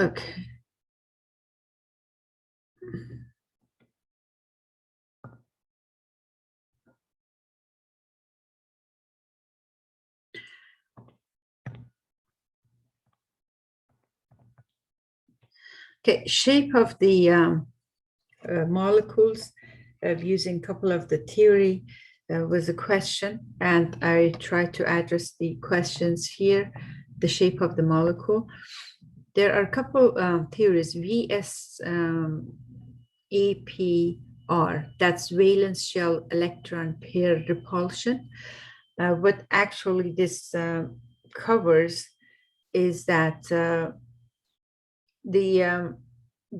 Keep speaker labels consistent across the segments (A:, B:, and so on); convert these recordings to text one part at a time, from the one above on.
A: Okay. Okay, shape of the molecules, using a couple of the theory was a question, and I tried to address the questions here, the shape of the molecule. There are a couple theories, VSEPR, that's valence shell electron pair repulsion. What actually this covers is that the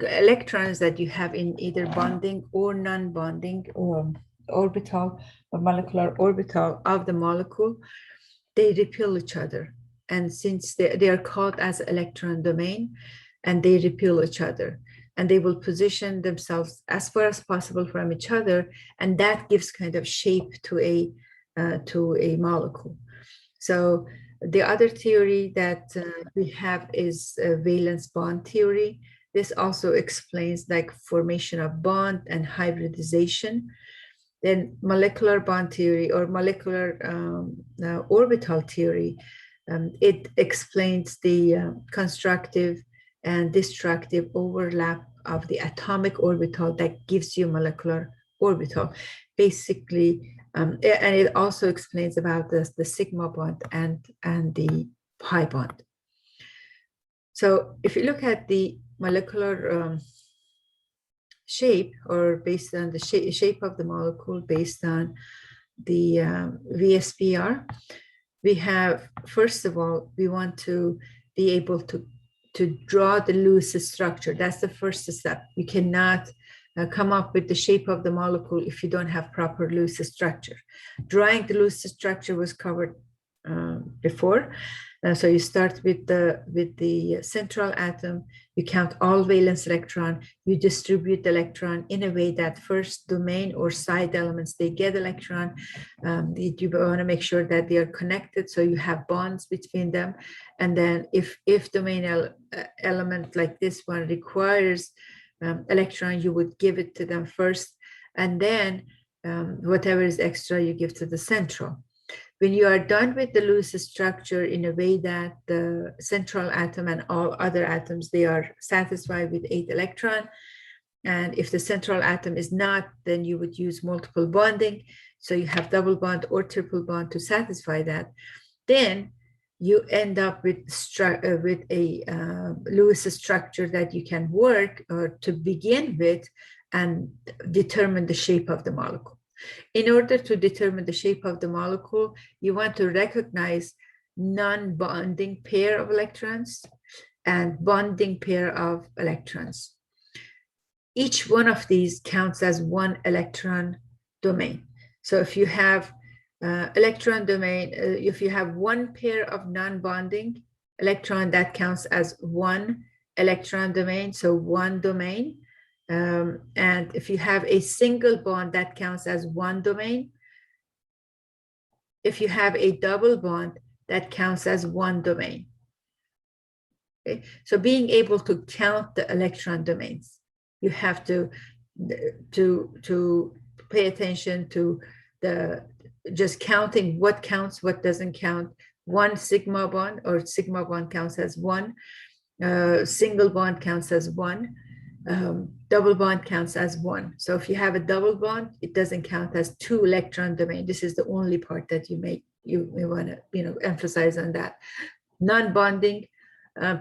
A: electrons that you have in either bonding or non-bonding or orbital or molecular orbital of the molecule, they repel each other. And since they are called as electron domain, and they repel each other, and they will position themselves as far as possible from each other, and that gives kind of shape to a molecule. So the other theory that we have is valence bond theory. This also explains like formation of bond and hybridization. Then molecular bond theory or molecular orbital theory, it explains the constructive and destructive overlap of the atomic orbital that gives you molecular orbital. Basically, and it also explains about the sigma bond and the pi bond. So if you look at the molecular shape, or based on the shape of the molecule based on the VSEPR, we have, first of all, we want to be able to draw the Lewis structure. That's the first step. You cannot come up with the shape of the molecule if you don't have proper Lewis structure. Drawing the Lewis structure was covered before. So you start with the central atom, you count all valence electron, you distribute the electron in a way that first domain or side elements, they get electron. You want to make sure that they are connected, so you have bonds between them. And then if domain element like this one requires electron, you would give it to them first, and then whatever is extra you give to the central. When you are done with the Lewis structure in a way that the central atom and all other atoms, they are satisfied with 8 electrons, and if the central atom is not, then you would use multiple bonding. So you have double bond or triple bond to satisfy that. Then you end up with a Lewis structure that you can work to begin with and determine the shape of the molecule. In order to determine the shape of the molecule, you want to recognize non-bonding pair of electrons and bonding pair of electrons. Each one of these counts as one electron domain. So if you have electron domain, if you have one pair of non-bonding electron, that counts as one electron domain, so one domain. And if you have a single bond, that counts as one domain. If you have a double bond, that counts as one domain. Okay? So being able to count the electron domains, you have to pay attention to just counting what counts, what doesn't count. One sigma bond, or sigma bond counts as one. Single bond counts as one. Double bond counts as one. So if you have a double bond, it doesn't count as 2 electron domain. This is the only part that you want to emphasize on that. Non-bonding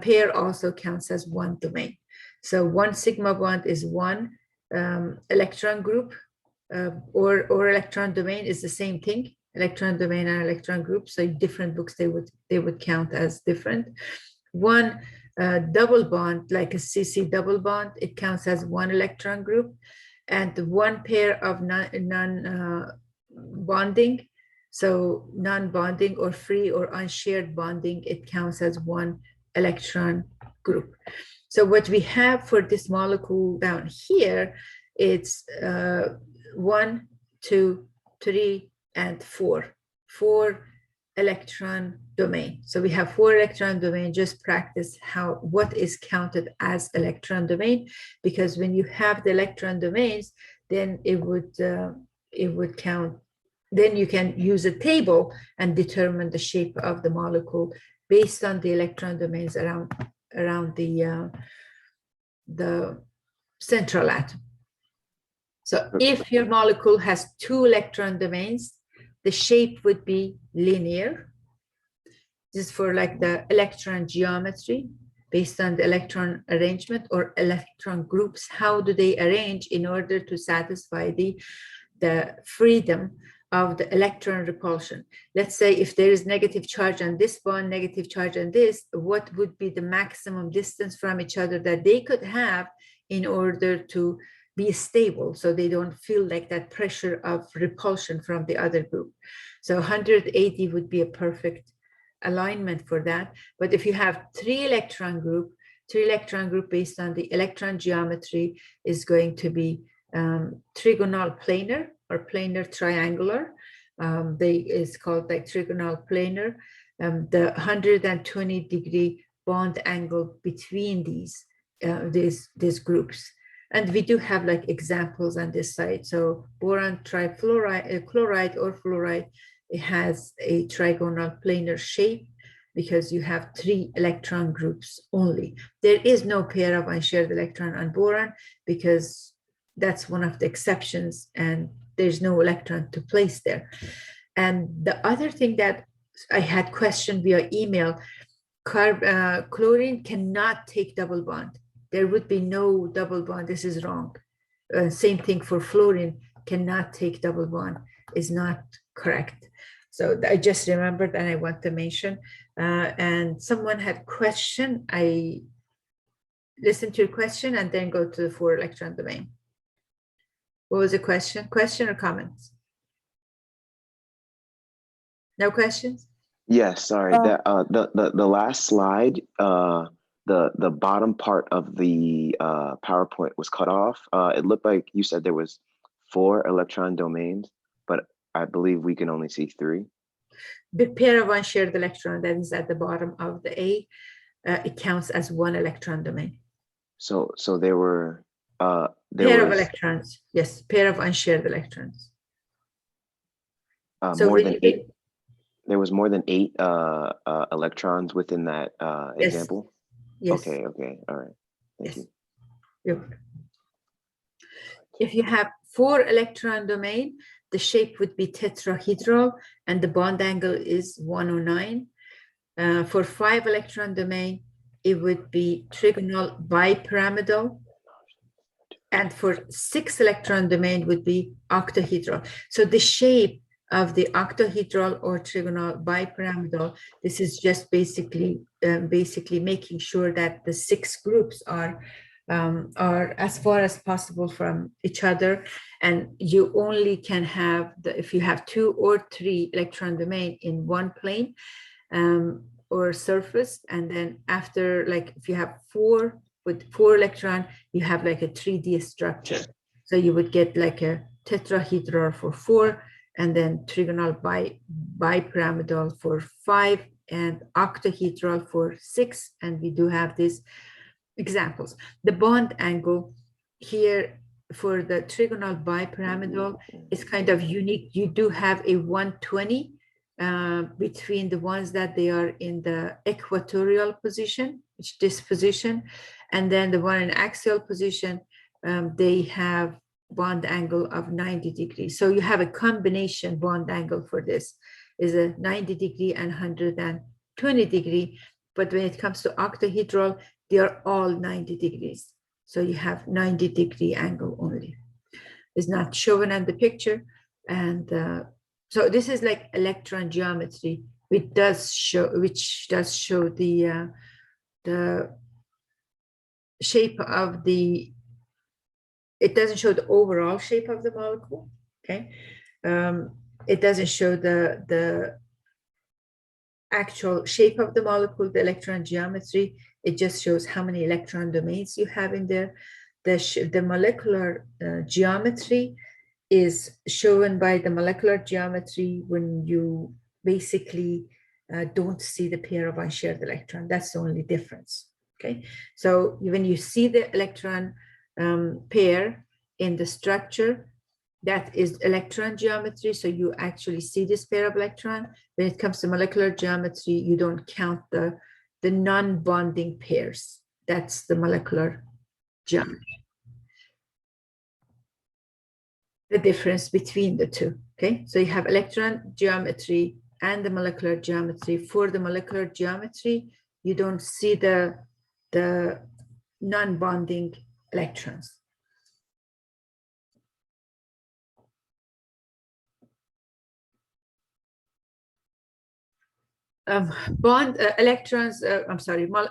A: pair also counts as one domain. So one sigma bond is one electron group, or electron domain is the same thing. Electron domain and electron group. So in different books they would count as different. One double bond, like a CC double bond, it counts as one electron group, and one pair of non-bonding, so non-bonding or free or unshared bonding, it counts as one electron group. So what we have for this molecule down here, it's 1, 2, 3, and 4. 4 electron domain. So we have 4 electron domain. Just practice what is counted as electron domain, because when you have the electron domains, then it would count. Then you can use a table and determine the shape of the molecule based on the electron domains around the central atom. So if your molecule has 2 electron domains, the shape would be linear. This is for like the electron geometry based on the electron arrangement or electron groups. How do they arrange in order to satisfy the freedom of the electron repulsion? Let's say if there is negative charge on this bond, negative charge on this, what would be the maximum distance from each other that they could have in order to be stable, so they don't feel like that pressure of repulsion from the other group? So 180 would be a perfect alignment for that. But if you have 3 electron group based on the electron geometry is going to be trigonal planar or planar triangular. It's called like trigonal planar. The 120-degree bond angle between these groups. And we do have like examples on this side. So boron trifluoride, chloride or fluoride, it has a trigonal planar shape because you have 3 electron groups only. There is no pair of unshared electron on boron because that's one of the exceptions and there's no electron to place there. And the other thing that I had questioned via email, chlorine cannot take double bond. There would be no double bond. This is wrong. Same thing for fluorine, cannot take double bond, is not correct. So I just remembered and I want to mention. And someone had question. I listened to your question and then go to the 4 electron domain. What was the question? Question or comments? No questions?
B: Yes, sorry. The last slide, the bottom part of the PowerPoint was cut off. It looked like you said there was 4 electron domains, but I believe we can only see 3.
A: The pair of unshared electron that is at the bottom of the A, it counts as 1 electron domain.
B: So there were
A: pair of electrons. Yes, pair of unshared electrons.
B: So more than 8. There was more than 8 electrons within that example?
A: Yes.
B: Okay, all right. Thank you.
A: Yep. If you have 4 electron domain, the shape would be tetrahedral and the bond angle is 109. For 5 electron domain, it would be trigonal bipyramidal. And for 6 electron domain would be octahedral. So the shape of the octahedral or trigonal bipyramidal, this is just basically making sure that the 6 groups are as far as possible from each other, and you only can have if you have 2 or 3 electron domain in one plane or surface, and then after, like if you have 4 with 4 electron, you have like a 3D structure. So you would get like a tetrahedral for 4, and then trigonal bipyramidal for 5, and octahedral for 6. And we do have these examples. The bond angle here for the trigonal bipyramidal is kind of unique. You do have a 120 between the ones that they are in the equatorial position, which this position, and then the one in axial position, they have bond angle of 90 degrees. So you have a combination bond angle for this is a 90 degree and 120 degree. But when it comes to octahedral, they are all 90 degrees. So you have 90 degree angle only. It's not shown on the picture. And so this is like electron geometry, which does show the shape of the, it doesn't show the overall shape of the molecule, okay? It doesn't show the actual shape of the molecule, the electron geometry. It just shows how many electron domains you have in there. The molecular geometry is shown by the molecular geometry when you basically don't see the pair of unshared electron. That's the only difference. Okay, so when you see the electron pair in the structure, that is electron geometry. So you actually see this pair of electron. When it comes to molecular geometry, you don't count the non-bonding pairs. That's the molecular geometry. The difference between the two. Okay, so you have electron geometry and the molecular geometry. For the molecular geometry, you don't see the non-bonding electrons.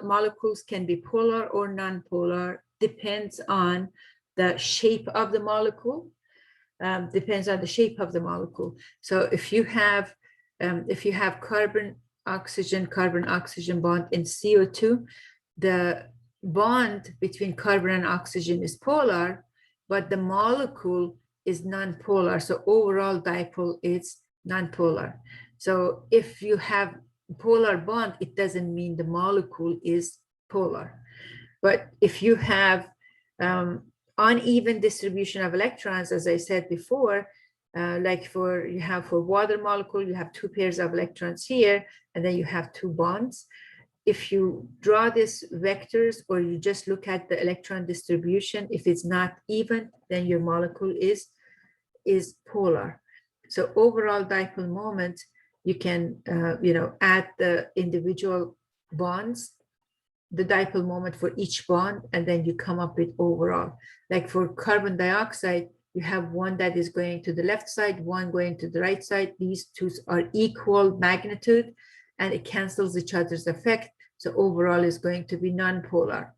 A: Molecules can be polar or non-polar, depends on the shape of the molecule, depends on the shape of the molecule. So if you have carbon-oxygen bond in CO2, the bond between carbon and oxygen is polar, but the molecule is non-polar. So overall dipole is non-polar. So if you have polar bond, it doesn't mean the molecule is polar. But if you have uneven distribution of electrons, as I said before, like for water molecule, you have two pairs of electrons here, and then you have two bonds. If you draw these vectors, or you just look at the electron distribution, if it's not even, then your molecule is polar. So overall dipole moment, you can add the individual bonds, the dipole moment for each bond, and then you come up with overall. Like for carbon dioxide, you have one that is going to the left side, one going to the right side. These two are equal magnitude, and it cancels each other's effect. So overall is going to be non-polar.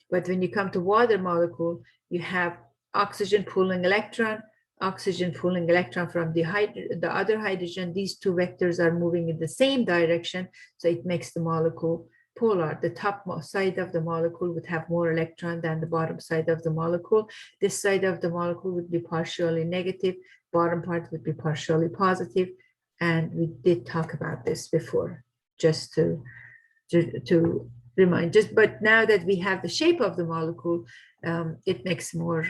A: But when you come to water molecule, you have oxygen pulling electron from the other hydrogen. These two vectors are moving in the same direction, so it makes the molecule polar. The top side of the molecule would have more electron than the bottom side of the molecule. This side of the molecule would be partially negative, bottom part would be partially positive, and we did talk about this before, just to remind. But now that we have the shape of the molecule, it makes more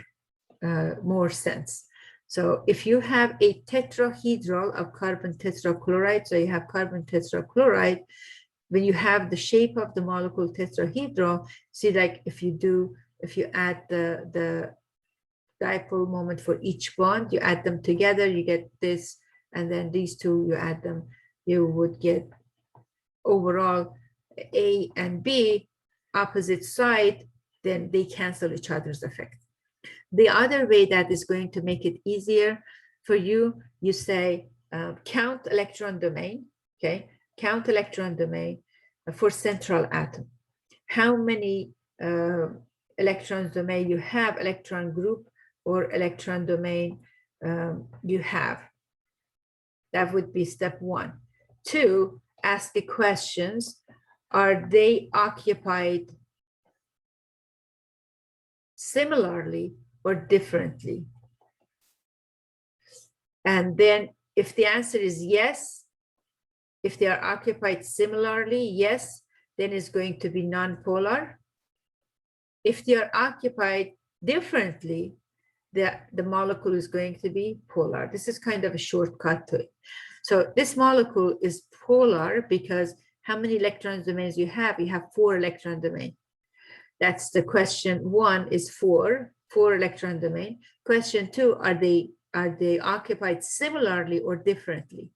A: sense. So if you have a tetrahedral of carbon tetrachloride, so you have carbon tetrachloride, when you have the shape of the molecule tetrahedral, see, like if you add the dipole moment for each bond, you add them together, you get this, and then these two, you add them, you would get overall A and B, opposite side, then they cancel each other's effect. The other way that is going to make it easier for you, you say count electron domain, okay? Count electron domain for central atom. How many electrons domain you have, electron group or electron domain you have. That would be step one. Two, ask the questions. Are they occupied similarly or differently? And then if the answer is yes, if they are occupied similarly, yes, then it's going to be non-polar. If they are occupied differently, the molecule is going to be polar. This is kind of a shortcut to it. So this molecule is polar because how many electron domains you have? You have 4 electron domains. That's the question. One is 4 electron domain. Question 2, are they occupied similarly or differently?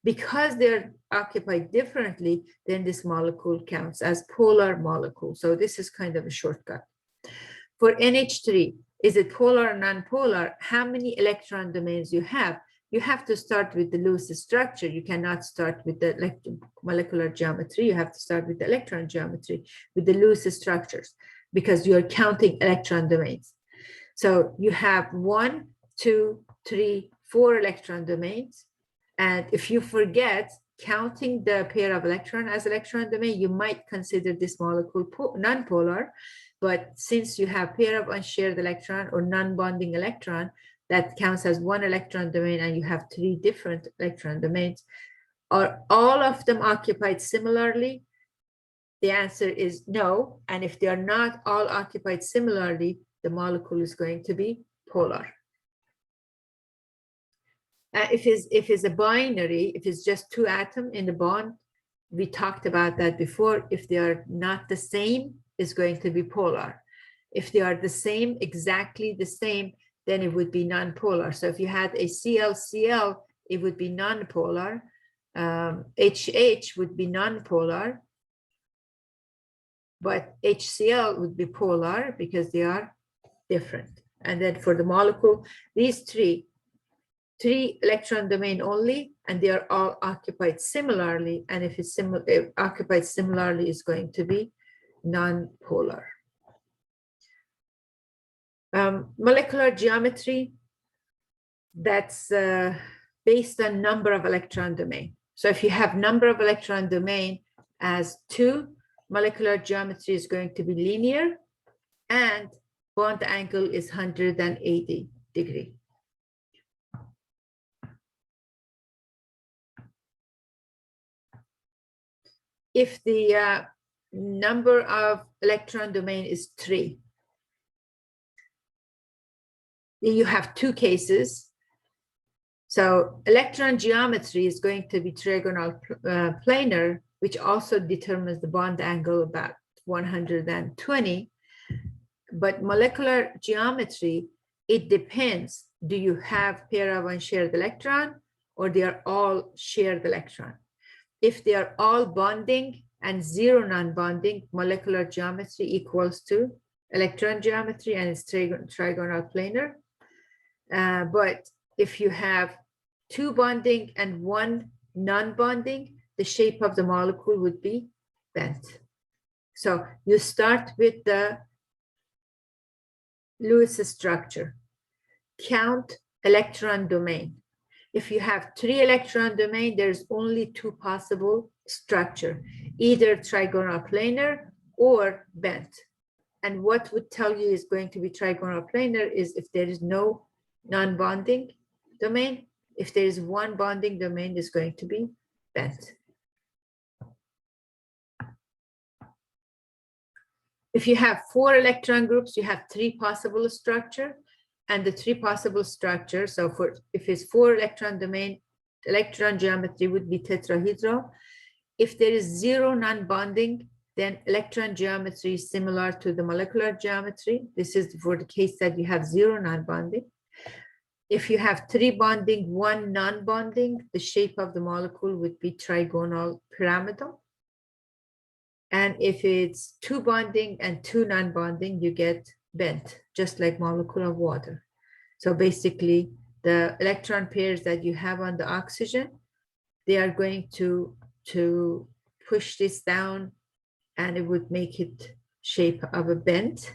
A: Because they're occupied differently, then this molecule counts as polar molecule. So this is kind of a shortcut. For NH3, is it polar or non-polar? How many electron domains you have? You have to start with the loose structure. You cannot start with the molecular geometry. You have to start with the electron geometry, with the loose structures, because you're counting electron domains. So you have 1, 2, 3, 4 electron domains. And if you forget counting the pair of electron as electron domain, you might consider this molecule non-polar. But since you have pair of unshared electron or non-bonding electron, that counts as 1 electron domain, and you have 3 different electron domains. Are all of them occupied similarly? The answer is no. And if they are not all occupied similarly, the molecule is going to be polar. If it's a binary, if it's just two atoms in the bond, we talked about that before. If they are not the same, it's going to be polar. If they are the same, exactly the same, then it would be non-polar. So if you had a Cl-Cl, it would be non-polar. HH would be non-polar, but HCl would be polar because they are different. And then for the molecule, these three electron domain only, and they are all occupied similarly. And if it's occupied similarly, is going to be non-polar. Molecular geometry, that's based on number of electron domain. So if you have number of electron domain as 2, molecular geometry is going to be linear, and bond angle is 180 degrees. If the number of electron domain is 3, then you have 2 cases. So electron geometry is going to be trigonal planar, which also determines the bond angle about 120. But molecular geometry, it depends. Do you have pair of unshared electron, or they are all shared electron? If they are all bonding and 0 non-bonding, molecular geometry equals to electron geometry, and it's trigonal planar. But if you have 2 bonding and 1 non-bonding, the shape of the molecule would be bent. So you start with the Lewis structure. Count electron domain. If you have 3 electron domain, there's only 2 possible structure, either trigonal planar or bent. And what would tell you is going to be trigonal planar is if there is no non-bonding domain. If there is 1 bonding domain, is going to be bent. If you have 4 electron groups, you have 3 possible structure, and the 3 possible structures. So if it's 4 electron domain, electron geometry would be tetrahedral. If there is 0 non-bonding, then electron geometry is similar to the molecular geometry. This is for the case that you have 0 non-bonding. If you have 3 bonding, 1 non-bonding, the shape of the molecule would be trigonal pyramidal. And if it's 2 bonding and 2 non-bonding, you get bent, just like molecule of water. So basically, the electron pairs that you have on the oxygen, they are going to push this down, and it would make it shape of a bent.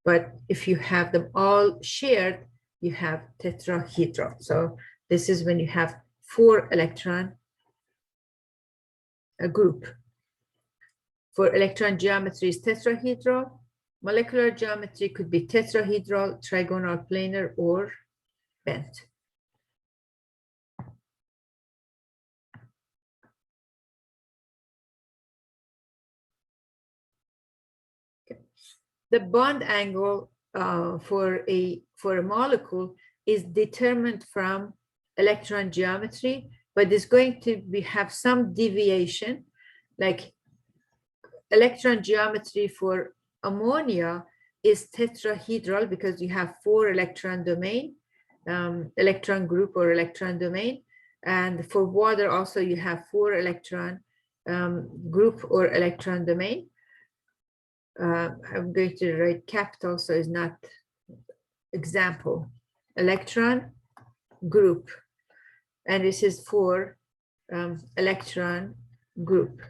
A: But if you have them all shared, you have tetrahedral. So this is when you have 4 electron a group. For electron geometry is tetrahedral. Molecular geometry could be tetrahedral, trigonal planar, or bent. Okay. The bond angle for a molecule is determined from electron geometry, but it's going to have some deviation, like electron geometry for ammonia is tetrahedral because you have 4 electron domain, electron group or electron domain. And for water also you have 4 electron group or electron domain. I'm going to write capital so it's not example. Electron group. And this is for electron group.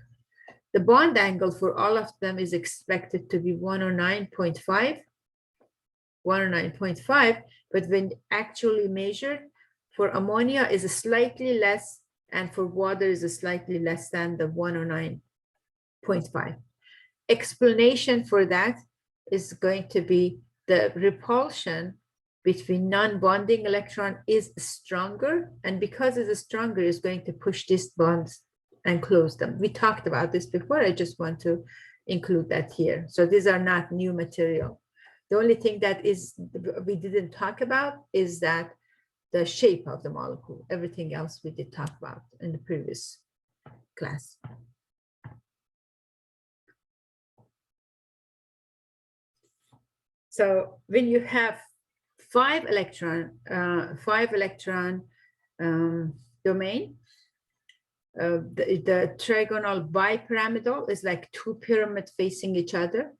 A: The bond angle for all of them is expected to be 109.5, but when actually measured, for ammonia is slightly less, and for water is slightly less than the 109.5. Explanation for that is going to be the repulsion between non-bonding electron is stronger, and because it's stronger, it's going to push these bonds and close them. We talked about this before. I just want to include that here. So these are not new material. The only thing that is we didn't talk about is that the shape of the molecule. Everything else we did talk about in the previous class. So when you have five electron domain, the trigonal bipyramidal is like two pyramids facing each other.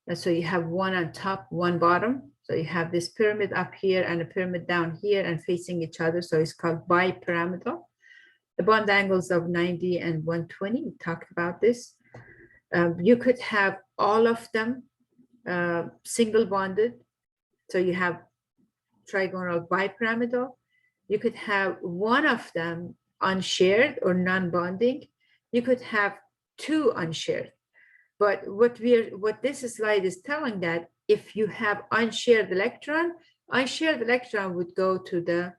A: And so you have one on top, one bottom. So you have this pyramid up here and a pyramid down here and facing each other. So it's called bipyramidal. The bond angles of 90 and 120, we talked about this. You could have all of them single bonded. So you have trigonal bipyramidal. You could have one of them unshared or non-bonding. You could have two unshared. But what this slide is telling that if you have unshared electron would go to the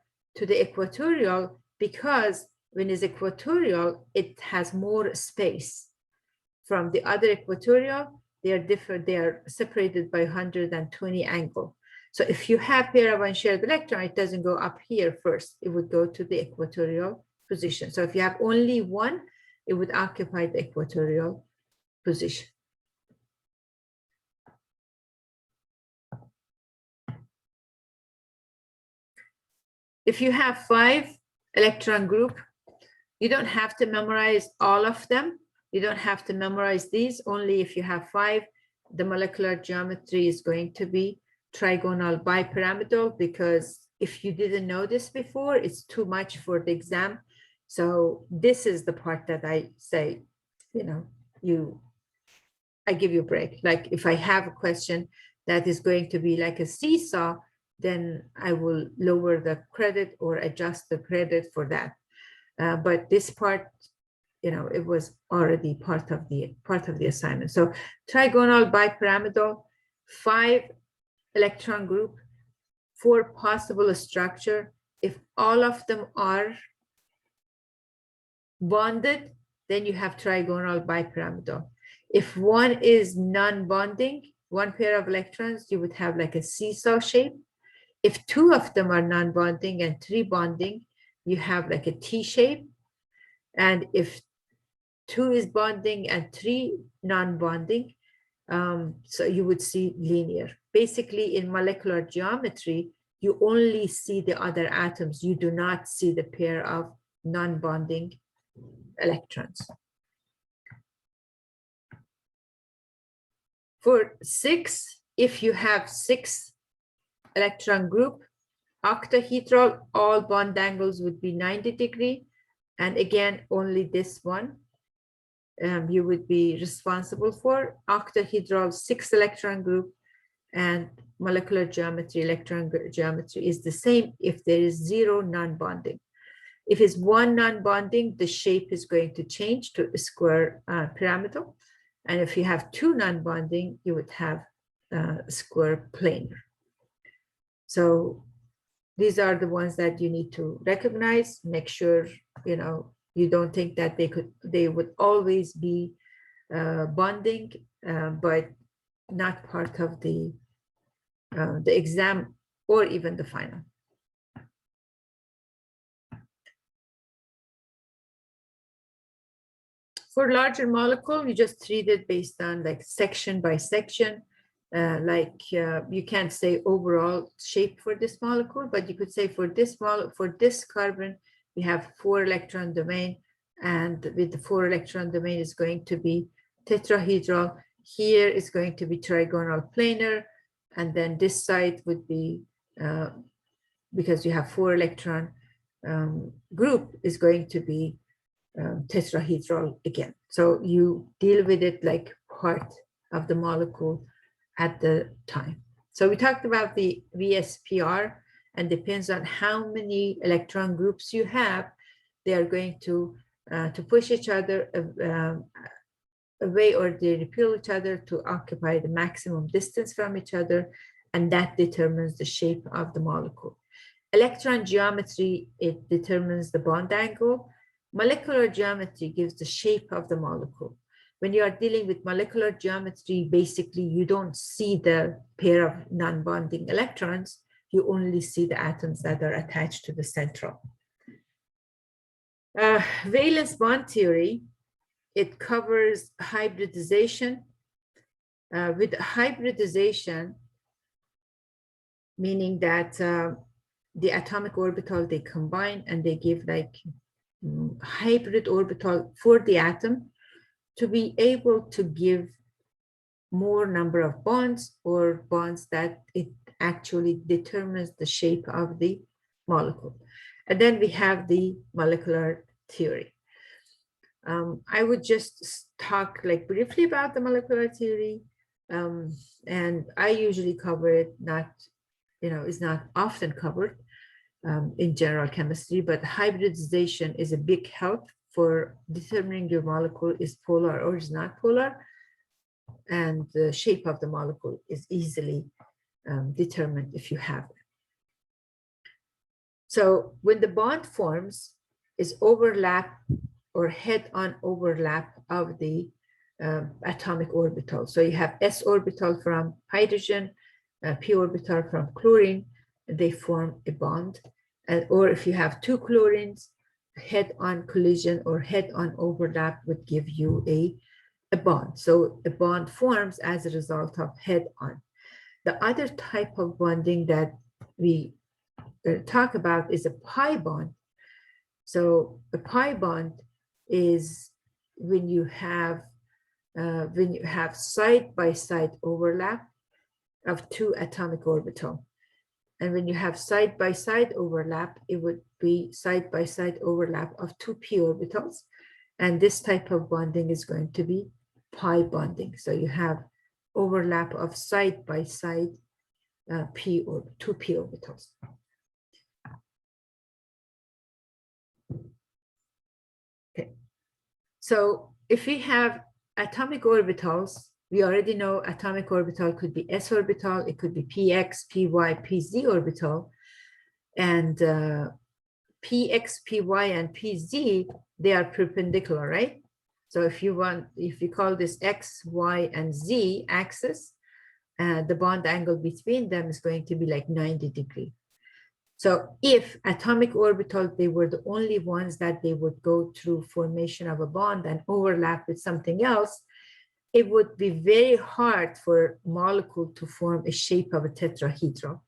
A: equatorial, because when it's equatorial, it has more space from the other equatorial. They are different. They are separated by 120 angle. So if you have pair of unshared electron, it doesn't go up here first. It would go to the equatorial position. So if you have only one, it would occupy the equatorial position. If you have 5 electron group, you don't have to memorize all of them. You don't have to memorize these. Only if you have 5, the molecular geometry is going to be trigonal bipyramidal, because if you didn't know this before, it's too much for the exam. So this is the part that I say, I give you a break. Like if I have a question that is going to be like a seesaw, then I will lower the credit or adjust the credit for that. But this part, it was already part of the assignment. So trigonal bipyramidal, 5 electron group, 4 possible structure. If all of them are bonded, then you have trigonal bipyramidal. If one is non-bonding, one pair of electrons, you would have like a seesaw shape. If 2 of them are non-bonding and 3 bonding, you have like a T shape. And if 2 is bonding and 3 non-bonding, so you would see linear. Basically, in molecular geometry, you only see the other atoms. You do not see the pair of non-bonding electrons. For 6, if you have 6 electron group, octahedral, all bond angles would be 90 degrees. And again, only this one you would be responsible for. Octahedral, 6 electron group, and molecular geometry, electron geometry is the same if there is 0 non-bonding. If it's 1 non-bonding, the shape is going to change to a square pyramidal. And if you have 2 non-bonding, you would have square planar. So these are the ones that you need to recognize. Make sure you don't think that they would always be bonding, but not part of the exam or even the final. For larger molecule, you just treat it based on like section by section. You can't say overall shape for this molecule, but you could say for this carbon, we have 4 electron domain, and with the 4 electron domain is going to be tetrahedral. Here is going to be trigonal planar, and then this side would be, because you have 4 electron group, is going to be tetrahedral again. So you deal with it like part of the molecule at the time. So we talked about the VSEPR, and depends on how many electron groups you have, they are going to push each other away, or they repel each other to occupy the maximum distance from each other. and that determines the shape of the molecule. Electron geometry, it determines the bond angle. Molecular geometry gives the shape of the molecule. When you are dealing with molecular geometry, basically you don't see the pair of non-bonding electrons, you only see the atoms that are attached to the central. Valence bond theory, it covers hybridization. With hybridization, meaning that the atomic orbital, they combine and they give like hybrid orbital for the atom to be able to give more number of bonds, or bonds that it actually determines the shape of the molecule. And then we have the molecular theory. I would just talk like briefly about the molecular theory, and I usually cover it, not, is not often covered in general chemistry, but hybridization is a big help for determining your molecule is polar or is not polar, and the shape of the molecule is easily determined if you have it. So when the bond forms, is overlap or head-on overlap of the atomic orbital. So you have s orbital from hydrogen, p orbital from chlorine, they form a bond. Or if you have two chlorines, head-on collision or head-on overlap would give you a bond. So a bond forms as a result of head-on. The other type of bonding that we talk about is a pi bond. So a pi bond is when you have side-by-side overlap of two atomic orbital. And when you have side-by-side overlap, it would be side-by-side overlap of two p orbitals. And this type of bonding is going to be pi bonding. So you have overlap of side-by-side two p orbitals. Okay. So if we have atomic orbitals, we already know atomic orbital could be s orbital, it could be px, py, pz orbital, and px, py, and pz, they are perpendicular, right? So if you call this x, y, and z axis, the bond angle between them is going to be like 90 degrees. So if atomic orbital, they were the only ones that they would go through formation of a bond and overlap with something else, it would be very hard for molecule to form a shape of a tetrahedral.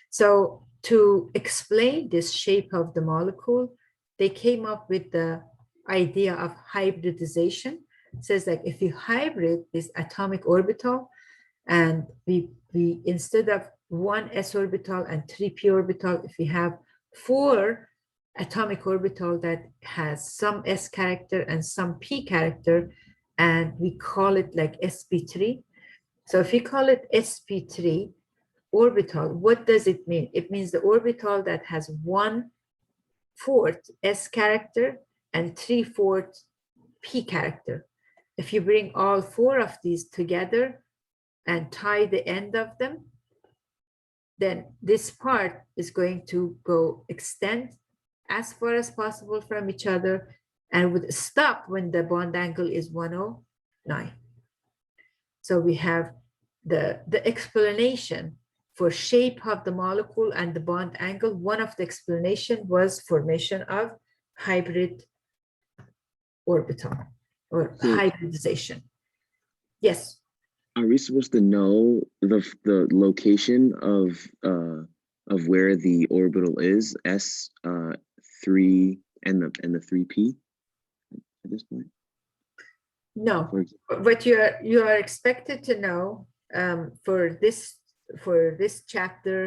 A: So to explain this shape of the molecule, they came up with the idea of hybridization. It says like if you hybrid this atomic orbital, and we instead of one s orbital and three p orbital, if we have four atomic orbital that has some s character and some p character, and we call it like sp3. So if we call it sp3 orbital, what does it mean? It means the orbital that has 1/4 s character and 3/4 p character. If you bring all four of these together and tie the end of them, then this part is going to go extend as far as possible from each other and would stop when the bond angle is 109. So we have the explanation for shape of the molecule and the bond angle. One of the explanation was formation of hybrid orbital or hybridization. Yes.
B: Are we supposed to know the location of where the orbital is, S3 and the 3p at this point?
A: No, but you are expected to know for this chapter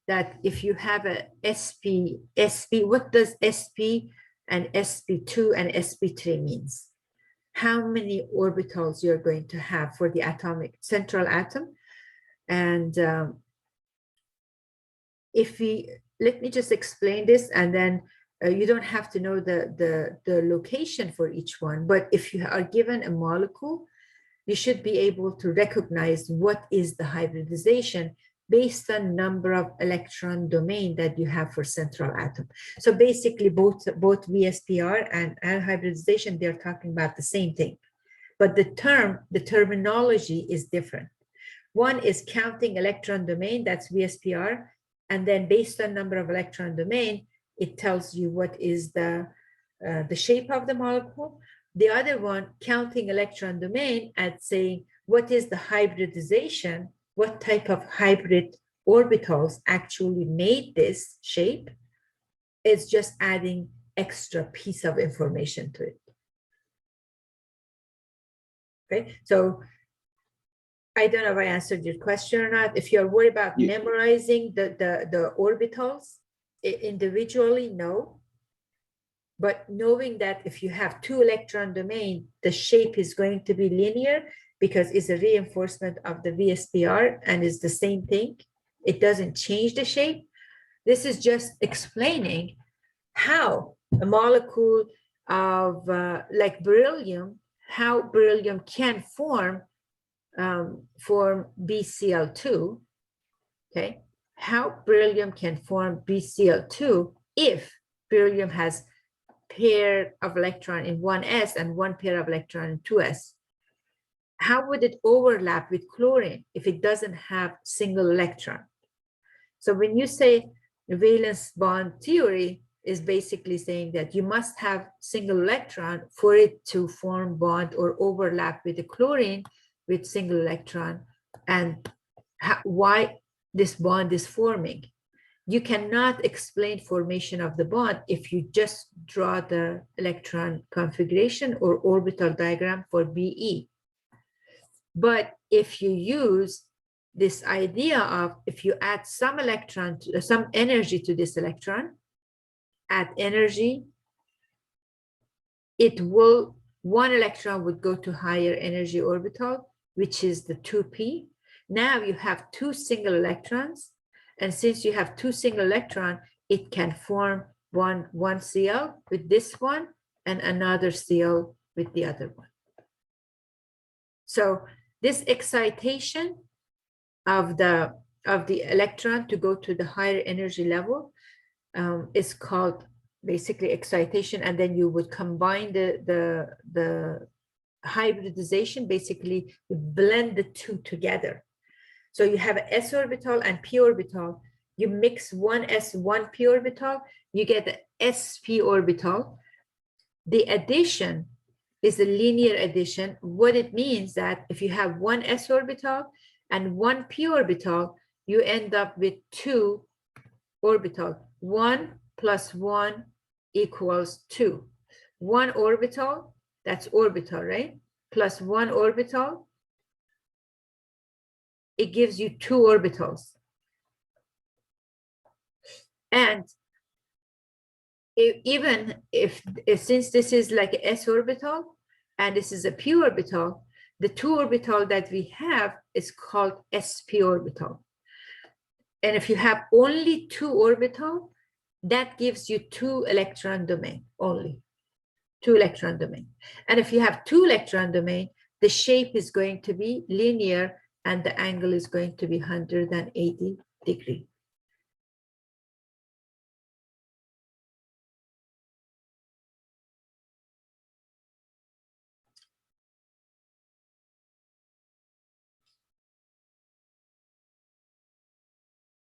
A: that if you have a SP, what does SP and SP2 and SP3 means? How many orbitals you're going to have for the atomic central atom. And let me just explain this, and then you don't have to know the location for each one, but if you are given a molecule, you should be able to recognize what is the hybridization based on number of electron domain that you have for central atom. So basically both VSEPR and hybridization, they're talking about the same thing, but the terminology is different. One is counting electron domain, that's VSEPR, and then based on number of electron domain, it tells you what is the shape of the molecule. The other one, counting electron domain and saying what is the hybridization, what type of hybrid orbitals actually made this shape, is just adding extra piece of information to it. Okay, so I don't know if I answered your question or not. If you're worried about memorizing the orbitals individually, no. But knowing that if you have two electron domain, the shape is going to be linear because it's a reinforcement of the VSEPR and is the same thing. It doesn't change the shape. This is just explaining how a molecule of like beryllium, how beryllium can form BCl2, okay? How beryllium can form BCl2 if beryllium has pair of electron in 1s and one pair of electron in 2s. How would it overlap with chlorine if it doesn't have single electron? So when you say valence bond theory is basically saying that you must have single electron for it to form bond or overlap with the chlorine with single electron, and why this bond is forming. You cannot explain formation of the bond if you just draw the electron configuration or orbital diagram for BE. But if you use this idea of if you add some electron, some energy to this electron, add energy, it will, one electron would go to higher energy orbital, which is the 2p. Now you have two single electrons. And since you have two single electrons, it can form one Cl with this one and another Cl with the other one. So this excitation of the electron to go to the higher energy level is called basically excitation. And then you would combine the hybridization, basically you blend the two together. So you have an s orbital and p orbital. You mix one s, one p orbital, you get the sp orbital. The addition is a linear addition. What it means that if you have one s orbital and one p orbital, you end up with two orbitals. 1 plus 1 equals 2. One orbital, that's orbital, right? Plus one orbital, it gives you two orbitals. And even if since this is like an s orbital and this is a p orbital, the two orbital that we have is called sp orbital. And if you have only two orbital, that gives you two electron domain only, two electron domain. And if you have two electron domain, the shape is going to be linear and the angle is going to be 180 degrees.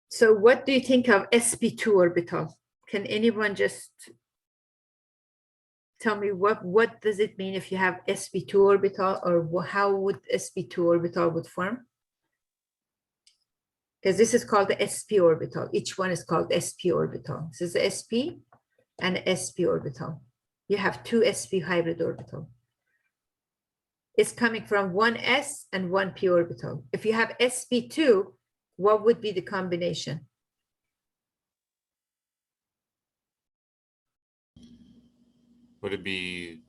A: So what do you think of sp2 orbital? Can anyone just tell me what does it mean if you have sp2 orbital, or how would sp2 orbital would form? Because this is called the sp orbital. Each one is called sp orbital. This is the sp and sp orbital. You have two sp hybrid orbital. It's coming from one s and one p orbital. If you have sp2, what would be the combination?
C: Would it be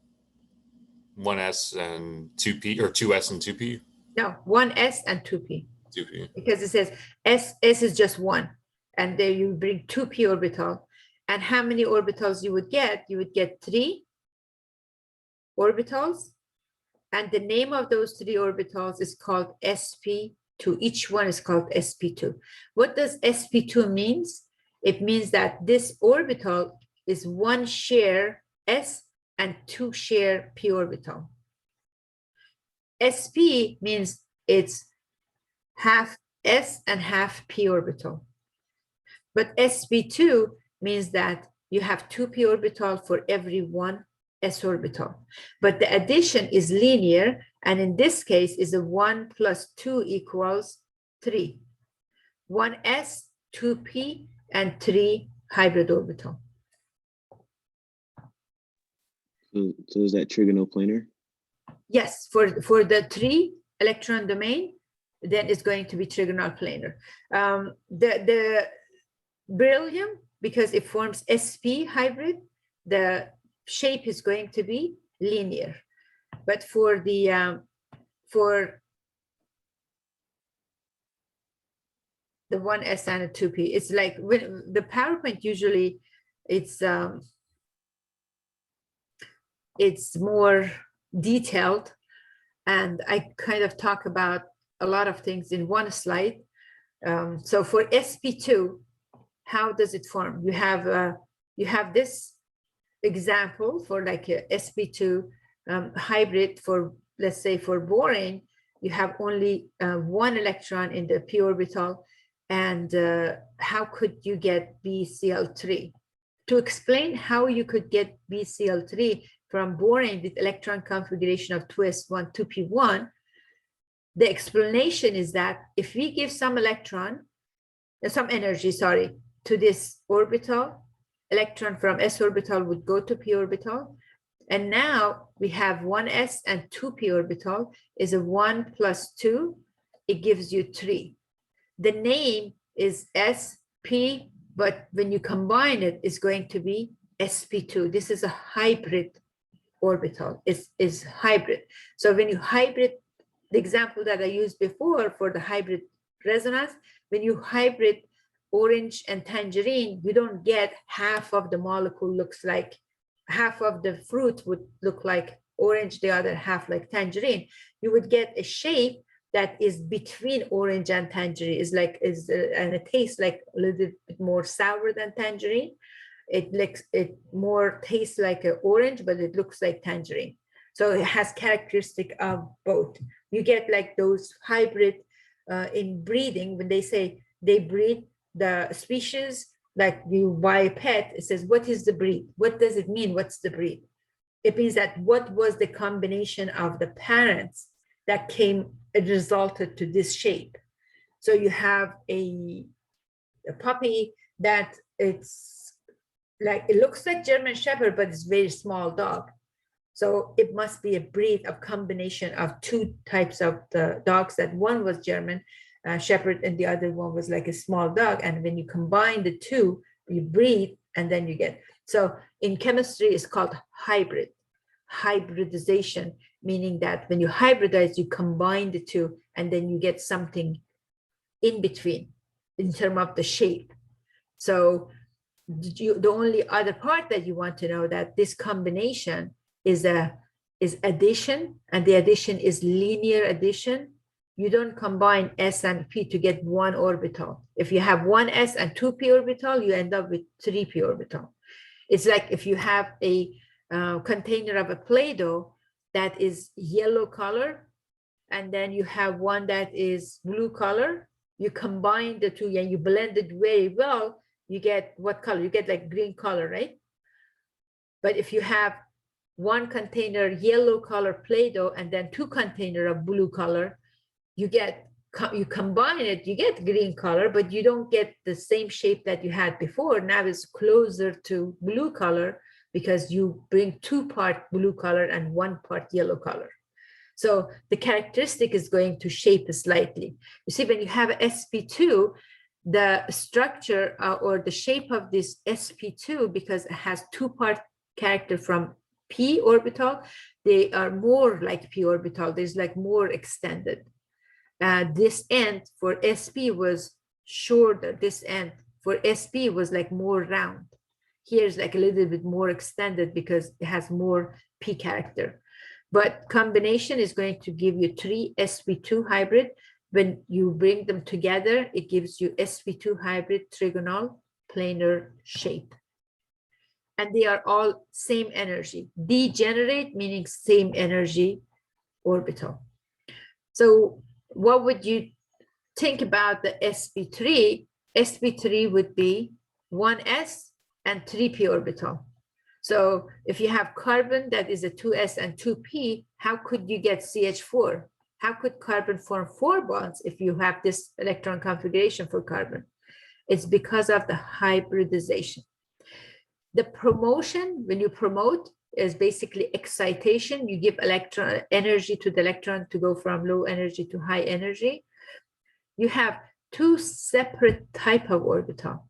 C: 1s and 2p, or 2s and 2p?
A: No, 1s and 2p.
C: 2p.
A: Because it says S is just one, and there you bring 2p orbital. And how many orbitals you would get? You would get 3 orbitals. And the name of those 3 orbitals is called sp Each one is called sp2. What does sp2 means? It means that this orbital is 1 share s and 2 share p orbital. sp means it's half s and half p orbital. But sp2 means that you have 2 p orbital for every 1 s orbital. But the addition is linear, and in this case is a 1 plus 2 equals 3. 1s, 2p, and 3 hybrid orbital.
B: So is that trigonal planar?
A: Yes, for the 3 electron domain, then it's going to be trigonal planar. The beryllium, because it forms sp hybrid, the shape is going to be linear. But for the 1s and a 2p, it's like when the PowerPoint usually it's more detailed, and I kind of talk about a lot of things in one slide. So for sp2, how does it form? You have this example for like a sp2 hybrid for, let's say, for boron, you have only 1 electron in the p orbital, and how could you get BCl3? To explain how you could get BCl3 from boron with electron configuration of 2s1, 2p1, the explanation is that if we give some energy, to this orbital, electron from s orbital would go to p orbital, and now we have 1s and 2p orbital is a 1 plus 2, it gives you 3. The name is sp, but when you combine it, it's going to be sp2. This is a hybrid orbital, is hybrid. So when you hybrid, the example that I used before for the hybrid resonance, when you hybrid orange and tangerine, you don't get half of the molecule looks like, half of the fruit would look like orange, the other half like tangerine. You would get a shape that is between orange and tangerine, and it tastes like a little bit more sour than tangerine. It more tastes like an orange, but it looks like tangerine. So it has characteristic of both. You get like those hybrid in breeding, when they say they breed the species, like you buy a pet, it says, what is the breed? What does it mean? What's the breed? It means that what was the combination of the parents that resulted to this shape. So you have a puppy that it's like, it looks like German Shepherd, but it's very small dog. So it must be a breed of combination of 2 types of the dogs, that one was German Shepherd and the other one was like a small dog. And when you combine the 2, you breed, and then you get. So in chemistry, it's called hybridization, meaning that when you hybridize, you combine the 2, and then you get something in between in terms of the shape. So the only other part that you want to know, that this combination is addition, and the addition is linear addition. You don't combine s and p to get 1 orbital. If you have 1 s and 2 p orbital, you end up with 3 p orbital. It's like if you have a container of a Play-Doh that is yellow color, and then you have one that is blue color, you combine the 2 and you blend it very well, you get what color? You get like green color, right? But if you have 1 container yellow color Play-Doh and then 2 container of blue color, you combine it, you get green color, but you don't get the same shape that you had before. Now it's closer to blue color because you bring 2 part blue color and 1 part yellow color. So the characteristic is going to shape slightly. You see, when you have sp2, the structure or the shape of this sp2, because it has 2 part character from p orbital, they are more like p orbital. There's like more extended. This end for sp was shorter. This end for sp was like more round. Here's like a little bit more extended because it has more p character. But combination is going to give you 3 sp2 hybrid. When you bring them together, it gives you sp2 hybrid trigonal planar shape. And they are all same energy. Degenerate meaning same energy orbital. So what would you think about the sp3? sp3 would be 1s and 3p orbital. So if you have carbon that is a 2s and 2p, how could you get CH4? How could carbon form 4 bonds if you have this electron configuration for carbon? It's because of the hybridization. The promotion, when you promote, is basically excitation. You give electron energy to the electron to go from low energy to high energy. You have 2 separate type of orbital.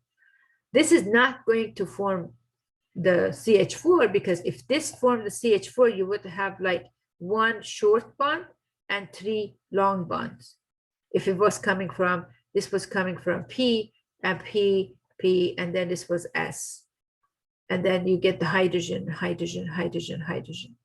A: This is not going to form the CH4, because if this formed the CH4, you would have like 1 short bond and 3 long bonds. If it was coming from, this was coming from P and P, P, and then this was S. And then you get the hydrogen, hydrogen, hydrogen, hydrogen.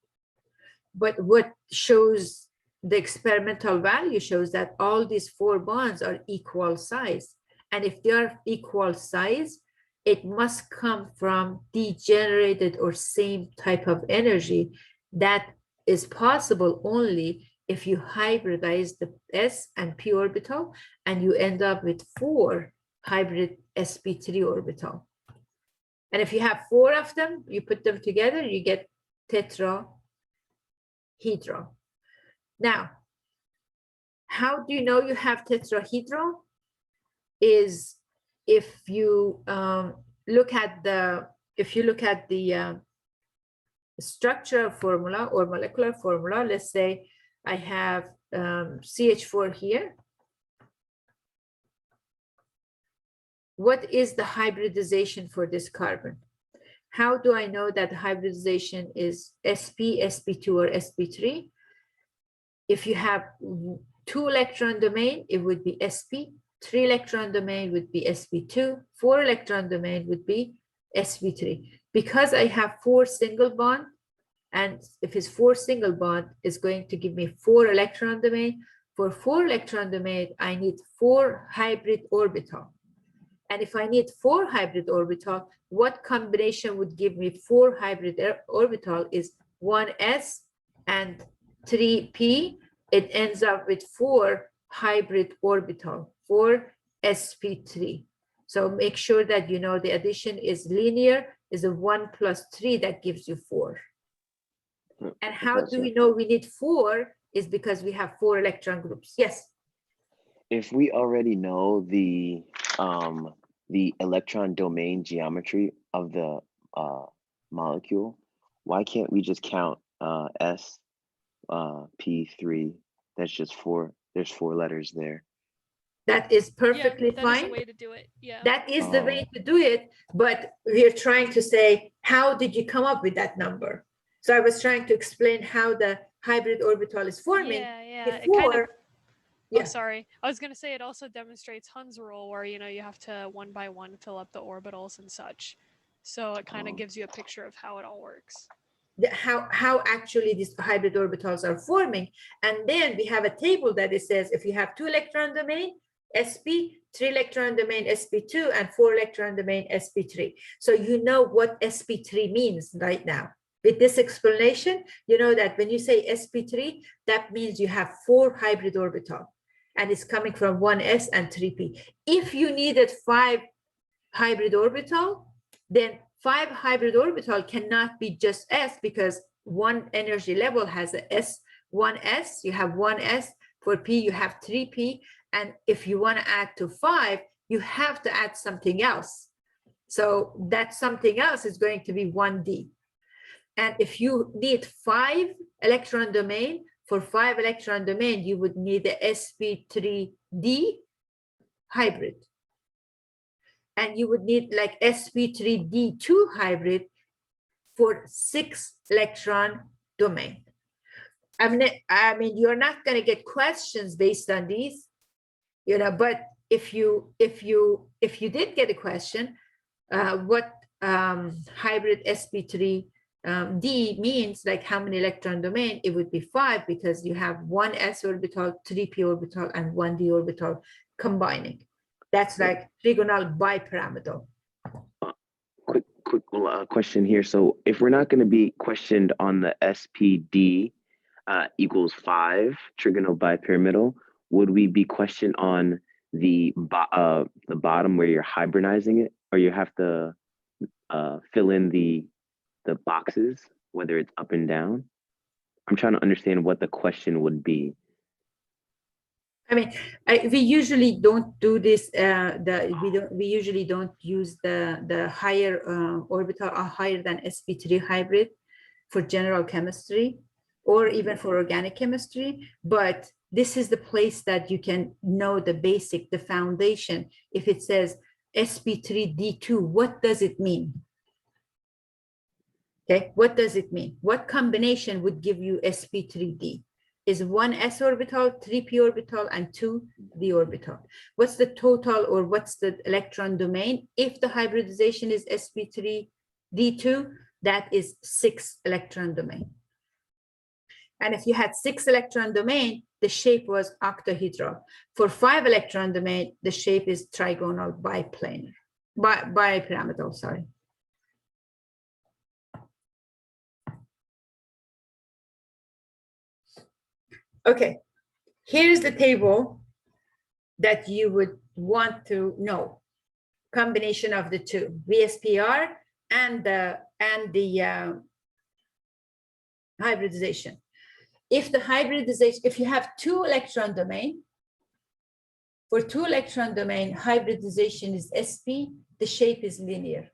A: But what shows the experimental value shows that all these 4 bonds are equal size. And if they are equal size, it must come from degenerated or same type of energy. That is possible only if you hybridize the s and p orbital and you end up with 4 hybrid sp3 orbital. And if you have 4 of them, you put them together, you get tetrahedral. Now, how do you know you have tetrahedral? Is if you look at the structural formula or molecular formula. Let's say I have CH4 here. What is the hybridization for this carbon? How do I know that hybridization is sp, sp2, or sp3? If you have 2 electron domain, it would be sp. 3 electron domain would be sp2. 4 electron domain would be sp3. Because I have 4 single bond, and if it's 4 single bond, it's going to give me 4 electron domain. For 4 electron domain, I need 4 hybrid orbital. And if I need 4 hybrid orbital, what combination would give me 4 hybrid orbital is 1s and 3p. It ends up with 4 hybrid orbital, 4 sp3. So make sure that you know the addition is linear, is a 1 plus 3 that gives you 4. And how do we know we need 4? Is because we have 4 electron groups. Yes.
B: If we already know the electron domain geometry of the molecule, why can't we just count S, P3? That's just 4. There's 4 letters there.
A: That is perfectly
D: that
A: fine.
D: is a way to do it. Yeah.
A: That is the way to do it. But we're trying to say, how did you come up with that number? So I was trying to explain how the hybrid orbital is forming.
D: Yeah.
A: Before,
D: Oh, sorry. I was going to say it also demonstrates Hund's rule, where, you know, you have to 1 by 1 fill up the orbitals and such. So it kind of gives you a picture of how it all works.
A: How actually these hybrid orbitals are forming. And then we have a table that it says if you have 2 electron domain, sp, 3 electron domain, sp2, and 4 electron domain, sp3. So you know what sp3 means right now. With this explanation, you know that when you say sp3, that means you have 4 hybrid orbital. And it's coming from 1s and 3p. If you needed 5 hybrid orbital, then 5 hybrid orbital cannot be just s, because one energy level has a s, 1s, you have 1s. For p, you have 3p. And if you want to add to 5, you have to add something else. So that something else is going to be 1d. And if you need 5 electron domain, for 5 electron domain, you would need the sp3d hybrid. And you would need like sp3d2 hybrid for 6 electron domain. I mean, you're not going to get questions based on these, you know. But if you did get a question, what hybrid sp3 D means like how many electron domain, it would be 5 because you have one s orbital, 3p orbital, and one d orbital combining. That's like trigonal bipyramidal.
B: Quick question here. So if we're not going to be questioned on the SPD equals 5 trigonal bipyramidal, would we be questioned on the bottom where you're hybridizing it, or you have to fill in the boxes, whether it's up and down? I'm trying to understand what the question would be.
A: I mean, we usually don't do this. We usually don't use the higher orbital or higher than sp3 hybrid for general chemistry or even for organic chemistry. But this is the place that you can know the basic, the foundation. If it says sp3d2, what does it mean? Okay, what does it mean? What combination would give you sp3d? Is 1 s orbital, 3p orbital, and 2 d orbital. What's the total, or what's the electron domain? If the hybridization is sp3d2, that is 6 electron domain. And if you had 6 electron domain, the shape was octahedral. For 5 electron domain, the shape is trigonal biplanar, bipyramidal, sorry. Okay, here's the table that you would want to know. Combination of the two, VSEPR and the hybridization. If the hybridization, if you have 2 electron domain, for 2 electron domain, hybridization is sp, the shape is linear.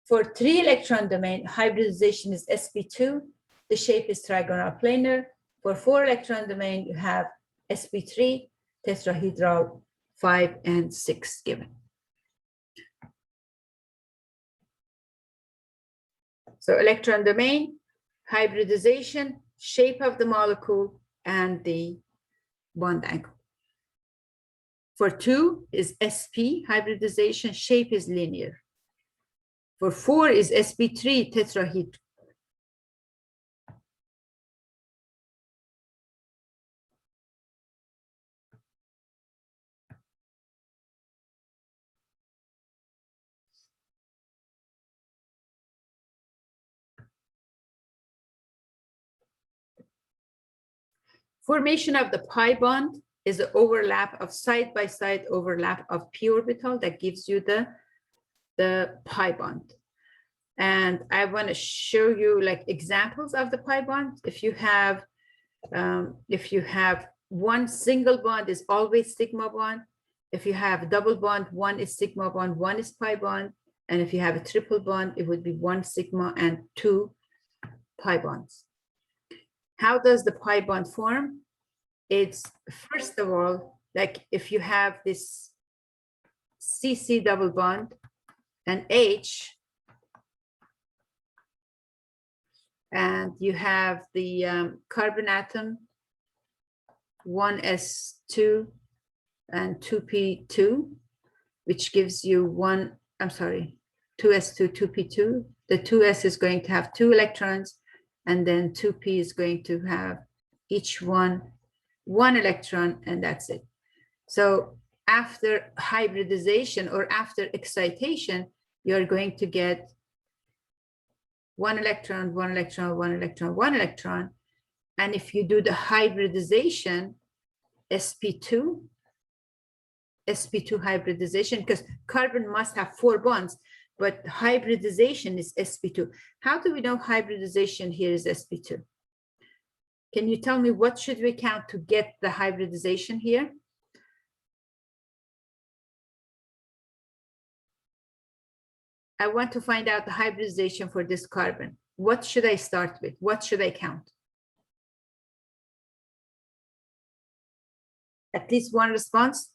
A: For 3 electron domain, hybridization is sp2, the shape is trigonal planar. For 4 electron domain, you have sp3, tetrahedral, 5, and 6 given. So electron domain, hybridization, shape of the molecule, and the bond angle. For 2 is sp, hybridization, shape is linear. For 4 is sp3, tetrahedral. Formation of the pi bond is the overlap of side-by-side overlap of p orbital that gives you the pi bond. And I want to show you like examples of the pi bond. If you have one single bond is always sigma bond. If you have a double bond, 1 is sigma bond, 1 is pi bond. And if you have a triple bond, it would be 1 sigma and 2 pi bonds. How does the pi bond form? It's first of all, like if you have this CC double bond and H, and you have the carbon atom 1s2 and 2p2, which gives you 2s2, 2p2. The 2s is going to have 2 electrons, and then 2p is going to have each one electron, and that's it. So after hybridization or after excitation, you're going to get 1 electron, 1 electron, 1 electron, 1 electron. And if you do the hybridization, sp2 hybridization, because carbon must have 4 bonds, but hybridization is sp2. How do we know hybridization here is sp2? Can you tell me what should we count to get the hybridization here? I want to find out the hybridization for this carbon. What should I start with? What should I count? At least one response.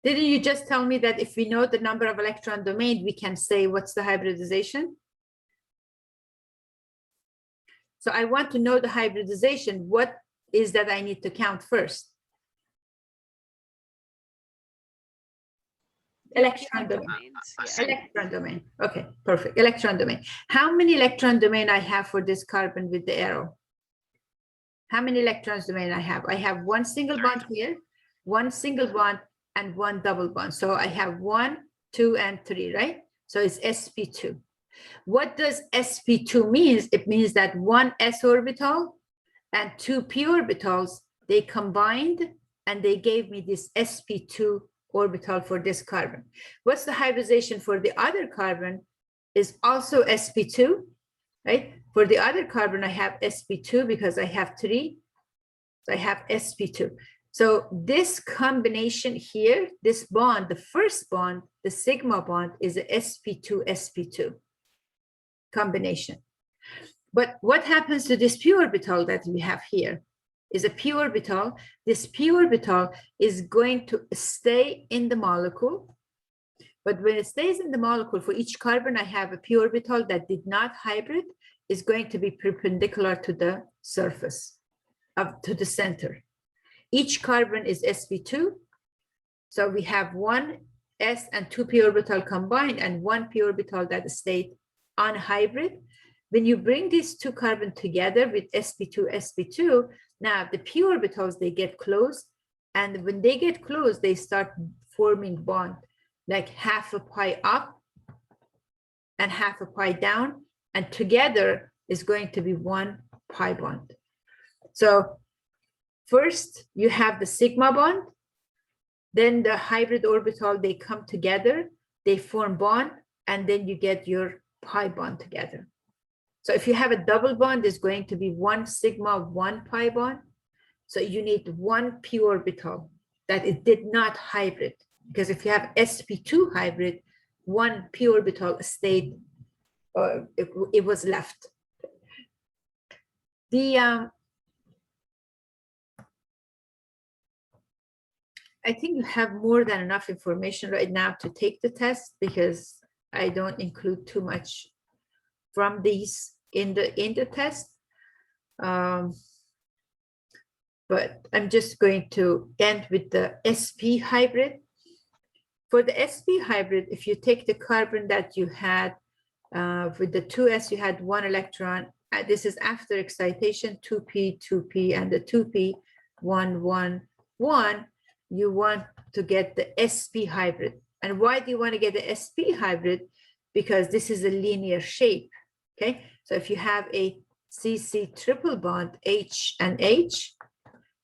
A: Didn't you just tell me that if we know the number of electron domain, we can say what's the hybridization? So I want to know the hybridization. What is that I need to count first? Electron domain.
D: domains. Yeah.
A: Electron domain. Okay, perfect. Electron domain. How many electron domain I have for this carbon with the arrow? How many electrons domain I have? I have one single bond here, one single bond, and one double bond. So I have 1, 2, and 3, right? So it's sp2. What does sp2 means? It means that one s orbital and 2 p orbitals, they combined and they gave me this sp2 orbital for this carbon. What's the hybridization for the other carbon is also sp2, right? For the other carbon, I have sp2 because I have 3. So I have sp2. So this combination here, this bond, the first bond, the sigma bond is a sp2 combination. But what happens to this p orbital that we have here is a p orbital. This p orbital is going to stay in the molecule. But when it stays in the molecule, for each carbon, I have a p orbital that did not hybrid, is going to be perpendicular to the surface, to the center. Each carbon is sp2. So we have one s and 2 p orbital combined and one p orbital that stayed unhybrid. When you bring these two carbons together with sp2, now the p orbitals, they get close. And when they get close, they start forming bond, like half a pi up and half a pi down. And together is going to be 1 pi bond. So first you have the sigma bond, then the hybrid orbital, they come together, they form bond, and then you get your pi bond together. So if you have a double bond, it's going to be 1 sigma, 1 pi bond. So you need 1 p orbital that it did not hybrid, because if you have sp2 hybrid, 1 p orbital stayed, it was left. I think you have more than enough information right now to take the test, because I don't include too much from these in the test. But I'm just going to end with the sp hybrid. For the sp hybrid, if you take the carbon that you had with the 2s, you had 1 electron. This is after excitation, 2p, 2p, and the 2p, 1, 1, 1. You want to get the sp hybrid. And why do you want to get the sp hybrid? Because this is a linear shape, okay? So if you have a CC triple bond, H and H,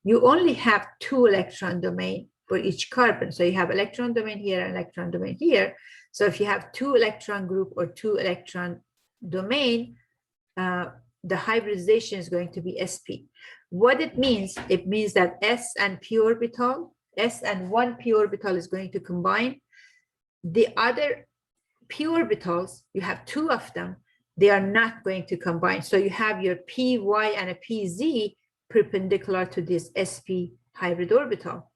A: you only have 2 electron domain for each carbon. So you have electron domain here and electron domain here. So if you have 2 electron group or 2 electron domain, the hybridization is going to be sp. What it means that s and p orbital, s and 1 p orbital is going to combine. The other p orbitals, you have 2 of them, they are not going to combine. So you have your py and a pz perpendicular to this sp hybrid orbital.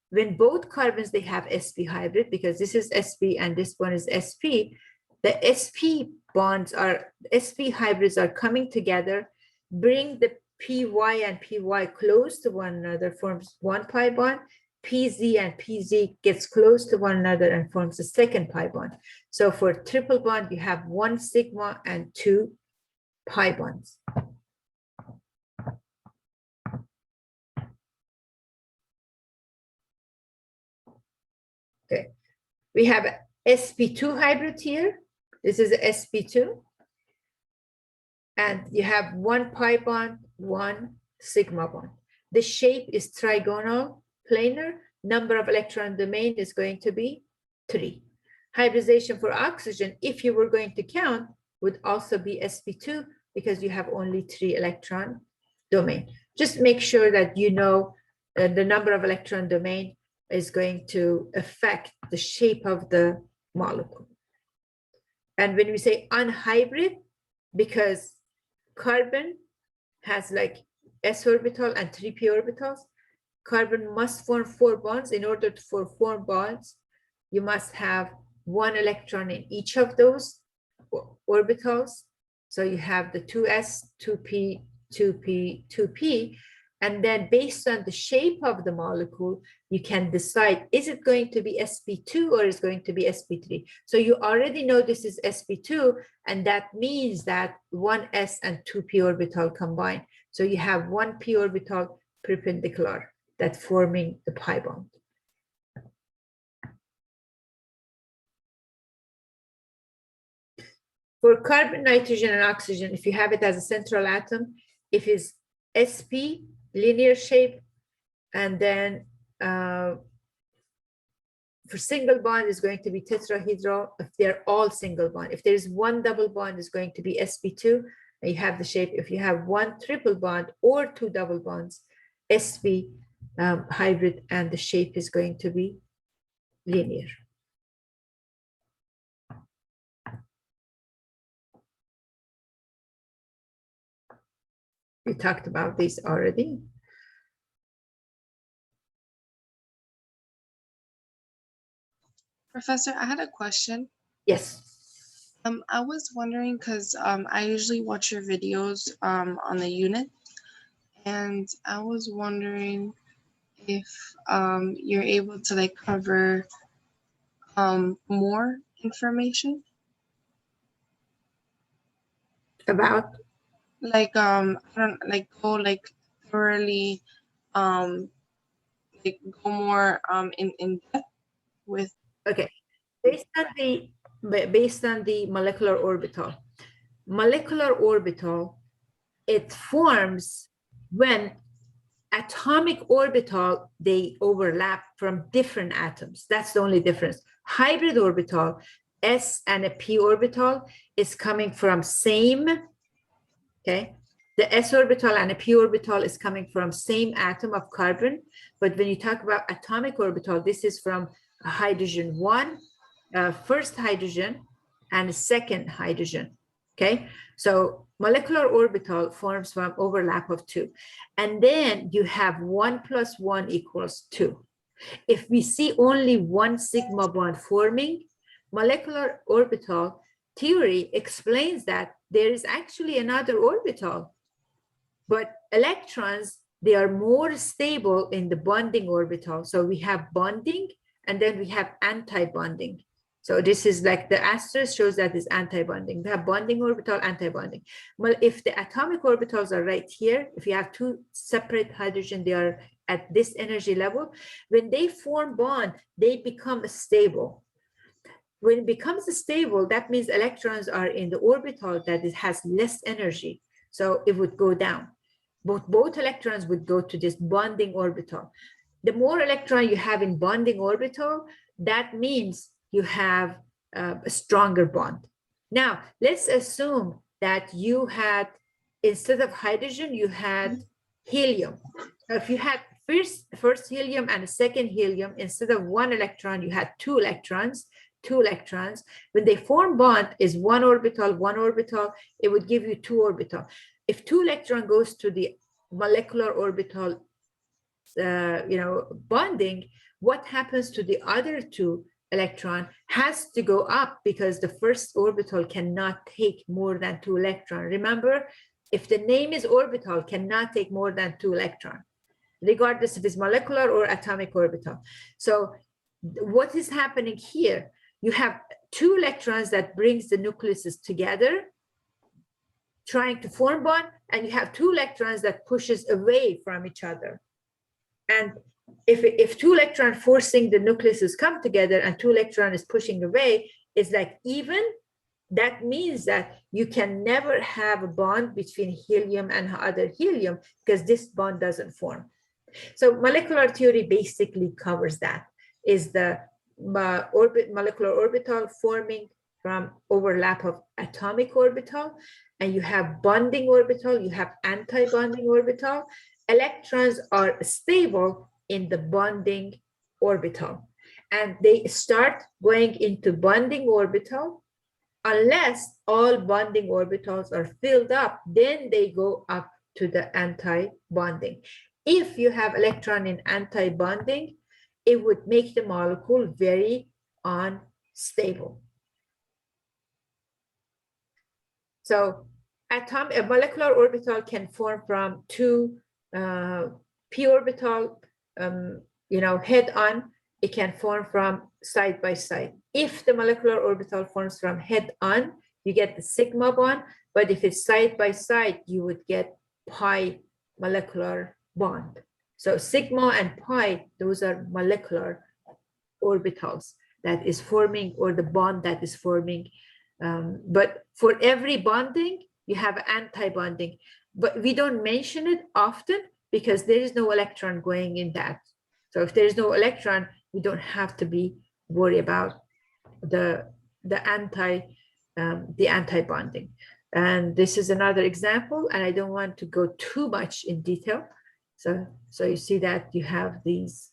A: When both carbons, they have sp hybrid, because this is sp and this one is sp, the sp bonds are, sp hybrids are coming together, bring the py and py close to one another, forms 1 pi bond. Pz and pz gets close to one another and forms a second pi bond. So for triple bond, you have 1 sigma and 2 pi bonds. Okay, we have sp2 hybrid here. This is sp2. And you have 1 pi bond, 1 sigma bond. The shape is trigonal, planar. Number of electron domain is going to be 3. Hybridization for oxygen, if you were going to count, would also be sp2, because you have only 3 electron domain. Just make sure that you know the number of electron domain is going to affect the shape of the molecule. And when we say unhybrid, because carbon has like s orbital and 3p orbitals, carbon must form 4 bonds. In order to form bonds, you must have 1 electron in each of those orbitals. So you have the 2s, 2p, 2p, 2p. And then based on the shape of the molecule, you can decide, is it going to be sp2 or is going to be sp3? So you already know this is sp2, and that means that one s and two p orbital combined. So you have one p orbital perpendicular that forming the pi bond. For carbon, nitrogen, and oxygen, if you have it as a central atom, if it's sp, linear shape, and then for single bond is going to be tetrahedral if they're all single bond. If there's one double bond, is going to be sp2, and you have the shape. If you have one triple bond or two double bonds, sp hybrid, and the shape is going to be linear. We talked about this already.
E: Professor, I had a question.
A: Yes.
E: I was wondering because I usually watch your videos on the unit, and I was wondering if you're able to like cover more information
A: About?
E: like I don't like go like thoroughly like go more in depth with.
A: Okay. Based on the molecular orbital. Molecular orbital, it forms when atomic orbital, they overlap from different atoms. That's the only difference. Hybrid orbital, s and a p orbital, is coming from same, okay? The s orbital and a p orbital is coming from same atom of carbon. But when you talk about atomic orbital, this is from hydrogen one, first hydrogen, and second hydrogen. Okay, so molecular orbital forms from overlap of two. And then you have 1 + 1 = 2. If we see only one sigma bond forming, molecular orbital theory explains that there is actually another orbital. But electrons, they are more stable in the bonding orbital. So we have bonding, and then we have anti-bonding. So this is like the asterisk shows that is anti-bonding. We have bonding orbital, anti-bonding. Well, if the atomic orbitals are right here, if you have two separate hydrogen, they are at this energy level. When they form bond, they become stable. When it becomes stable, that means electrons are in the orbital that it has less energy. So it would go down. Both electrons would go to this bonding orbital. The more electron you have in bonding orbital, that means you have a stronger bond. Now, let's assume that you had, instead of hydrogen, you had helium. If you had first helium and a second helium, instead of one electron, you had two electrons. When they form bond is one orbital, it would give you two orbital. If two electron goes to the molecular orbital, bonding, what happens to the other two electron has to go up because the first orbital cannot take more than two electron. Remember, if the name is orbital, cannot take more than two electron, regardless if it's molecular or atomic orbital. So what is happening here? You have two electrons that brings the nucleuses together, trying to form bond, and you have two electrons that pushes away from each other. And if two electrons forcing the nucleuses come together and two electrons is pushing away, it's like even, that means that you can never have a bond between helium and other helium because this bond doesn't form. So molecular theory basically covers that, is the molecular orbital forming from overlap of atomic orbital, and you have bonding orbital, you have anti-bonding orbital. Electrons are stable in the bonding orbital, and they start going into bonding orbital unless all bonding orbitals are filled up, then they go up to the anti-bonding. If you have electron in anti-bonding, it would make the molecule very unstable. So a molecular orbital can form from two p orbital, head on, it can form from side by side. If the molecular orbital forms from head on, you get the sigma bond, but if it's side by side, you would get pi molecular bond. So sigma and pi, those are molecular orbitals that is forming, or the bond that is forming. But for every bonding, you have anti-bonding, but we don't mention it often because there is no electron going in that. So if there is no electron, we don't have to be worried about the anti-bonding. And this is another example, and I don't want to go too much in detail. So you see that you have these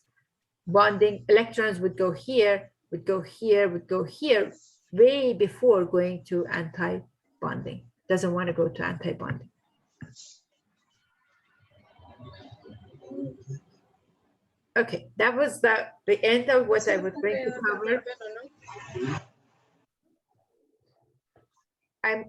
A: bonding. Electrons would go here, would go here, would go here, way before going to anti-bonding. Doesn't want to go to anti-bonding. Okay, that was the end of what I was going to cover. I'm